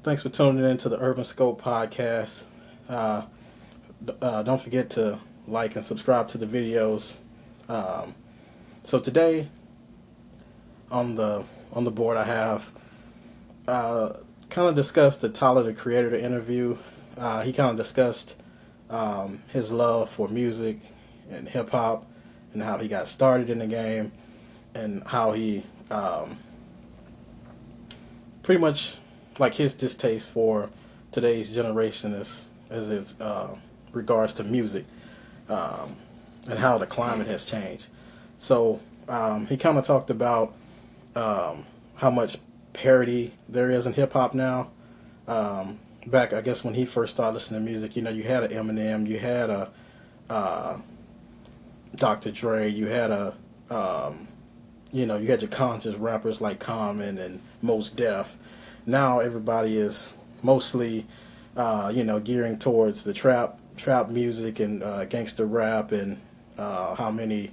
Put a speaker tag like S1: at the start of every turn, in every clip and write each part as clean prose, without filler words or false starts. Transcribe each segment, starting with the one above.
S1: Thanks for tuning in to the Urban Scope podcast. Uh, don't forget to like and subscribe to the videos. Um, so today on the board I have kind of discussed the Tyler the Creator interview. He kind of discussed his love for music and hip hop and how he got started in the game and how he pretty much like his distaste for today's generation as it regards to music and how the climate has changed. So he kind of talked about how much parody there is in hip hop now. Back, I guess, when he first started listening to music, you had an Eminem, you had a uh, Dr. Dre, you had you had your conscious rappers like Common and Mos Def. Now everybody is mostly, gearing towards the trap music and gangster rap and how many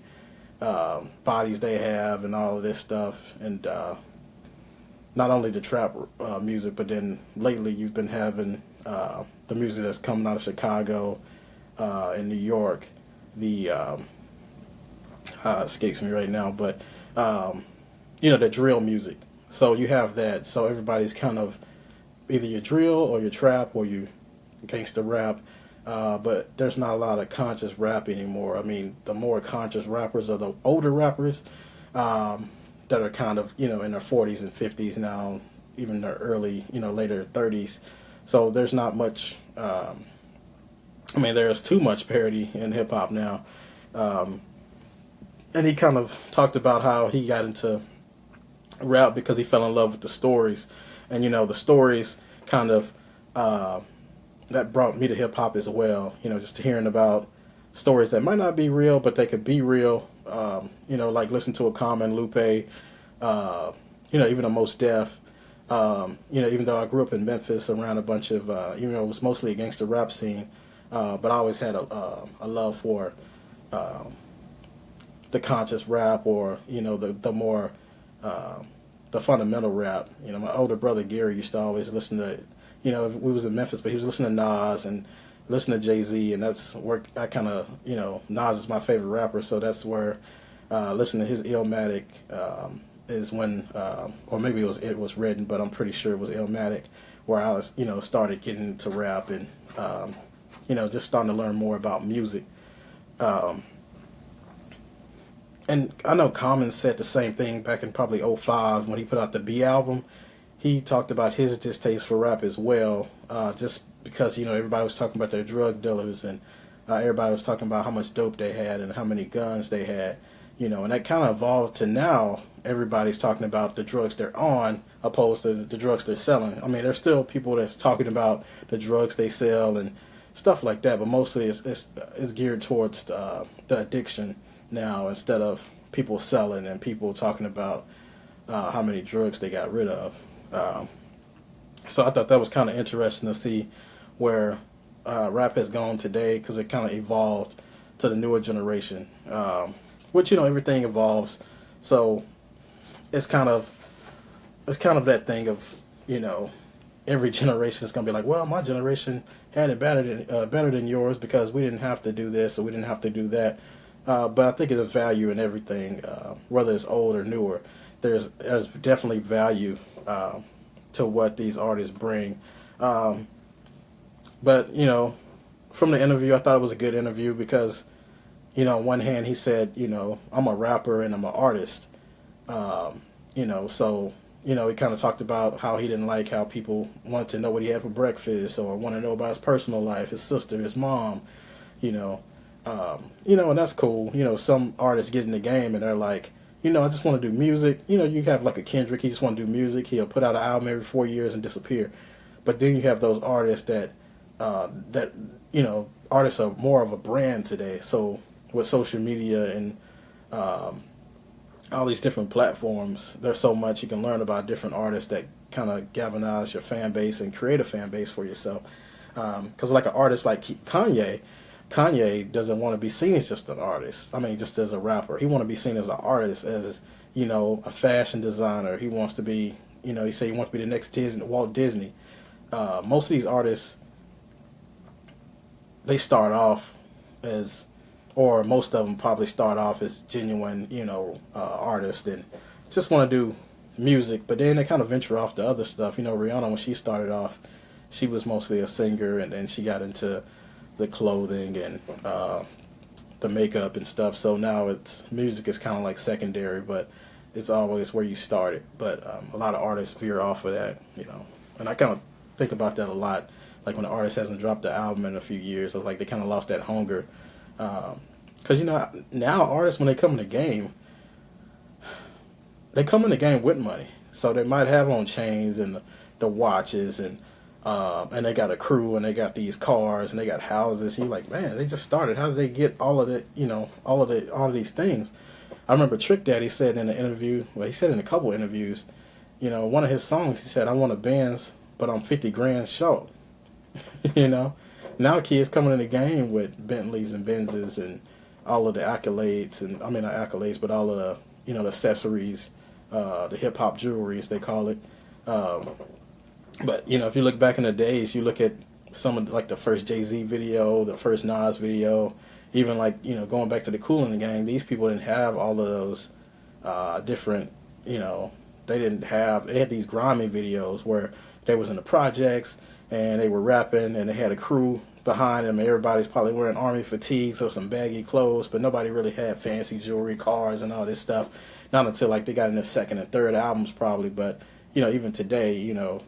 S1: bodies they have and all of this stuff. And not only the trap music, but then lately you've been having the music that's coming out of Chicago and New York. The escapes me right now, but the drill music. So you have that. So everybody's kind of either your drill or your trap or your gangster rap. But there's not a lot of conscious rap anymore. I mean, the more conscious rappers are the older rappers that are kind of, in their 40s and 50s now, even their early, later 30s. So there's not much, there's too much parody in hip hop now. And he kind of talked about how he got into rap because he fell in love with the stories. And, the stories kind of, that brought me to hip hop as well. Just hearing about stories that might not be real, but they could be real. Like listen to a Common, Lupe, even a Mos Def. Even though I grew up in Memphis around a bunch of, it was mostly a gangster rap scene, but I always had a love for the conscious rap or, the more, the fundamental rap. My older brother Gary used to always listen to, we was in Memphis, but he was listening to Nas and listening to Jay-Z, and that's where I kind of, Nas is my favorite rapper, so that's where listening to his Illmatic is when, or maybe it was written, but I'm pretty sure it was Illmatic, where I was, started getting into rap and, just starting to learn more about music. And I know Common said the same thing back in probably '05 when he put out the B album. He talked about his distaste for rap as well, just because, everybody was talking about their drug dealers and everybody was talking about how much dope they had and how many guns they had, and that kind of evolved to now everybody's talking about the drugs they're on opposed to the drugs they're selling. I mean, there's still people that's talking about the drugs they sell and stuff like that, but mostly it's geared towards the addiction now instead of people selling and people talking about how many drugs they got rid of. So I thought that was kind of interesting to see where rap has gone today because it kind of evolved to the newer generation, which everything evolves. So it's kind of that thing of every generation is going to be like, well, my generation had it better than yours because we didn't have to do this or we didn't have to do that. But I think there's a value in everything, whether it's old or newer. There's definitely value to what these artists bring. But from the interview, I thought it was a good interview because, on one hand, he said, I'm a rapper and I'm an artist. So, he kind of talked about how he didn't like how people wanted to know what he had for breakfast or want to know about his personal life, his sister, his mom, and that's cool. Some artists get in the game and they're like, I just want to do music. You have like a Kendrick, he just want to do music. He'll put out an album every 4 years and disappear. But then you have those artists that artists are more of a brand today. So with social media and all these different platforms, there's so much you can learn about different artists that kind of galvanize your fan base and create a fan base for yourself. Because like an artist like Kanye doesn't want to be seen as just an artist. I mean, just as a rapper. He want to be seen as an artist, as, a fashion designer. He wants to be, he say he wants to be the next Walt Disney. most of these artists, they start off as, or most of them probably start off as genuine, artists and just want to do music, but then they kind of venture off to other stuff. Rihanna, when she started off, she was mostly a singer, and then she got into the clothing and the makeup and stuff. So now it's music is kind of like secondary, but it's always where you started. But a lot of artists veer off of that. And I kind of think about that a lot. Like when an artist hasn't dropped an album in a few years, or like they kind of lost that hunger. Because now artists, when they come in the game, they come in the game with money. So they might have on chains and the watches and they got a crew and they got these cars and they got houses. You're like, man, they just started. How did they get all of all of these things? I remember Trick Daddy said in an interview, well, he said in a couple interviews, one of his songs, he said, I want a Benz, but I'm 50 grand short. Now kids coming in the game with Bentleys and Benzes and all of the accolades, and I mean not accolades, but all of the accessories, the hip hop jewelry as they call it. But if you look back in the days, you look at some of like the first Jay-Z video, the first Nas video, even like going back to the Kool and the Gang. These people didn't have all of those different, they had these grimy videos where they was in the projects and they were rapping and they had a crew behind them. Everybody's probably wearing army fatigues or some baggy clothes, but nobody really had fancy jewelry, cars, and all this stuff. Not until like they got in their second and third albums probably. But even today, you'll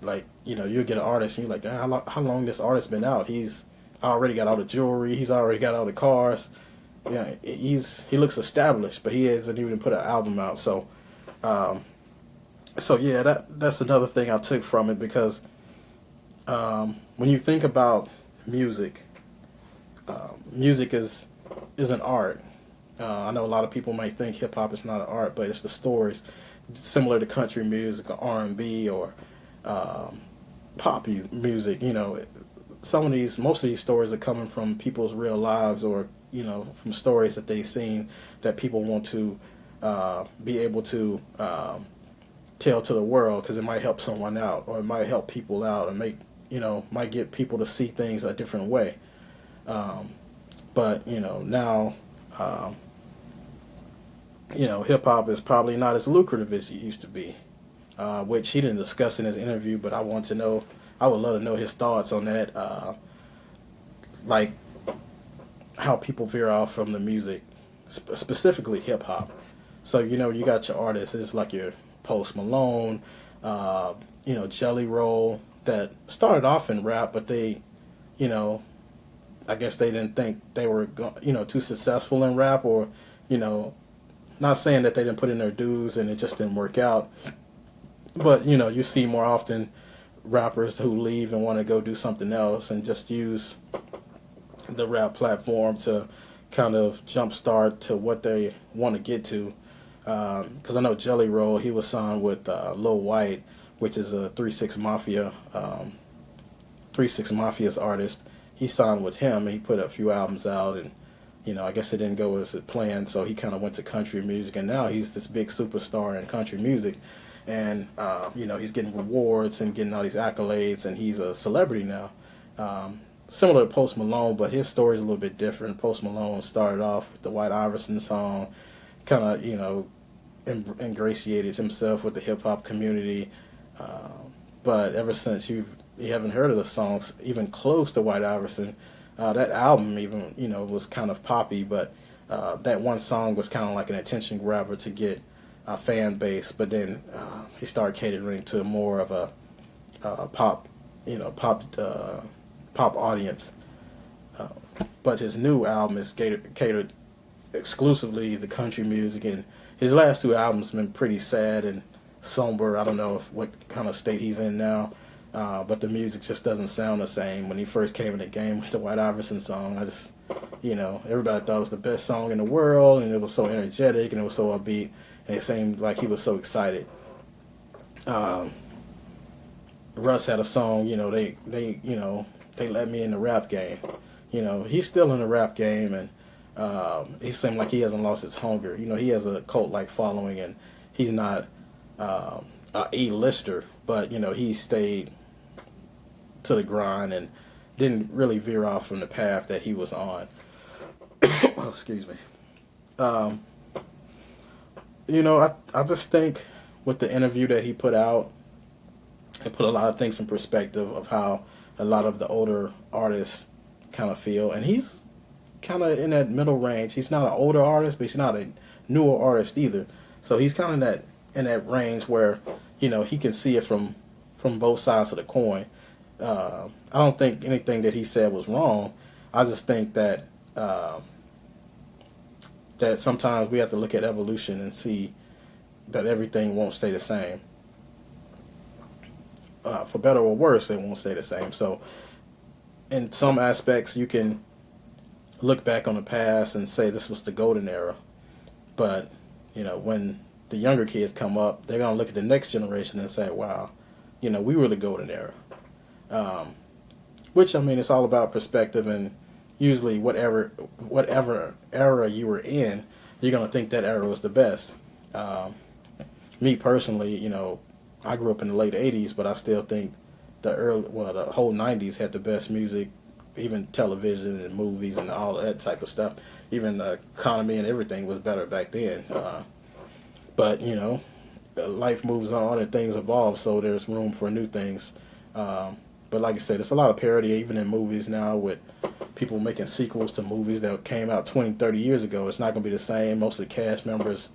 S1: get an artist and you're like, how long this artist been out? He's already got all the jewelry, he's already got all the cars. He looks established, but he hasn't even put an album out. So yeah, that's another thing I took from it, because when you think about music, music is an art. I know a lot of people might think hip hop is not an art, but it's the stories, similar to country music or R&B or pop music. Most of these stories are coming from people's real lives, or from stories that they've seen that people want to be able to tell to the world, because it might help someone out, or it might help people out, and might get people to see things a different way. But now hip hop is probably not as lucrative as it used to be, which he didn't discuss in his interview. But I would love to know his thoughts on that, like how people veer off from the music, specifically hip hop. So you got your artists, it's like your Post Malone, Jelly Roll, that started off in rap, but they, I guess they didn't think they were, too successful in rap, or, not saying that they didn't put in their dues and it just didn't work out, but you see more often rappers who leave and want to go do something else and just use the rap platform to kind of jumpstart to what they want to get to. Because I know Jelly Roll, he was signed with Lil White, which is a 3-6 Mafia's artist. He signed with him and he put a few albums out, and I guess it didn't go as planned, so he kind of went to country music, and now he's this big superstar in country music, and he's getting rewards and getting all these accolades, and he's a celebrity now. Similar to Post Malone, but his story is a little bit different. Post Malone started off with the White Iverson song, kind of ingratiated himself with the hip hop community, but ever since you haven't heard of the songs even close to White Iverson. That album even, was kind of poppy, but that one song was kind of like an attention grabber to get a fan base. But then he started catering to more of a pop audience. But his new album is catered exclusively to country music, and his last two albums have been pretty sad and somber. I don't know what kind of state he's in now. But the music just doesn't sound the same. When he first came in the game with the White Iverson song, everybody thought it was the best song in the world, and it was so energetic and it was so upbeat, and it seemed like he was so excited. Russ had a song, they let me in the rap game. He's still in the rap game, and he seemed like he hasn't lost his hunger. He has a cult-like following, and he's not a A-lister, but he stayed to the grind and didn't really veer off from the path that he was on. Oh, excuse me. Um, I just think with the interview that he put out, it put a lot of things in perspective of how a lot of the older artists kind of feel. And he's kind of in that middle range. He's not an older artist, but he's not a newer artist either. So he's kind of in that range where, he can see it from both sides of the coin. I don't think anything that he said was wrong. I just think that that sometimes we have to look at evolution and see that everything won't stay the same. For better or worse, it won't stay the same. So, in some aspects, you can look back on the past and say this was the golden era. But, when the younger kids come up, they're going to look at the next generation and say, wow, we were the golden era. Which, I mean, it's all about perspective, and usually whatever era you were in, you're going to think that era was the best. Me personally, I grew up in the late 80s, but I still think the whole 90s had the best music, even television and movies and all that type of stuff. Even the economy and everything was better back then. But, life moves on and things evolve, so there's room for new things. But like I said, there's a lot of parody even in movies now with people making sequels to movies that came out 20, 30 years ago. It's not going to be the same. Most of the cast members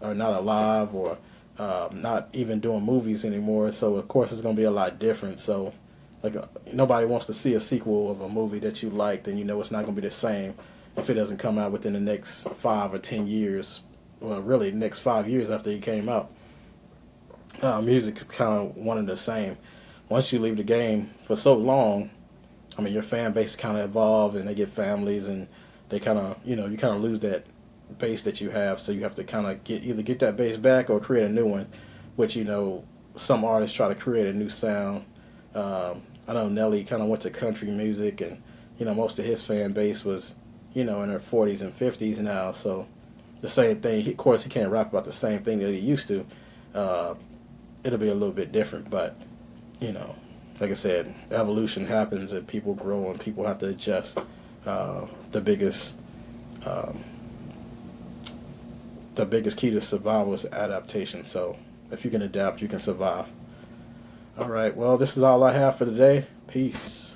S1: are not alive or not even doing movies anymore. So, of course, it's going to be a lot different. So, nobody wants to see a sequel of a movie that you liked, and it's not going to be the same if it doesn't come out within the next 5 or 10 years. Well, really, the next 5 years after it came out. Music is kind of one and the same. Once you leave the game for so long, I mean, your fan base kind of evolve, and they get families, and they kind of, you kind of lose that base that you have. So you have to kind of either get that base back or create a new one, which, some artists try to create a new sound. I know Nelly kind of went to country music, and, most of his fan base was, in their 40s and 50s now. So the same thing. Of course, he can't rap about the same thing that he used to. It'll be a little bit different, but, like I said, evolution happens and people grow and people have to adjust. The biggest key to survival is adaptation. So if you can adapt, you can survive. All right. Well, this is all I have for today. Peace.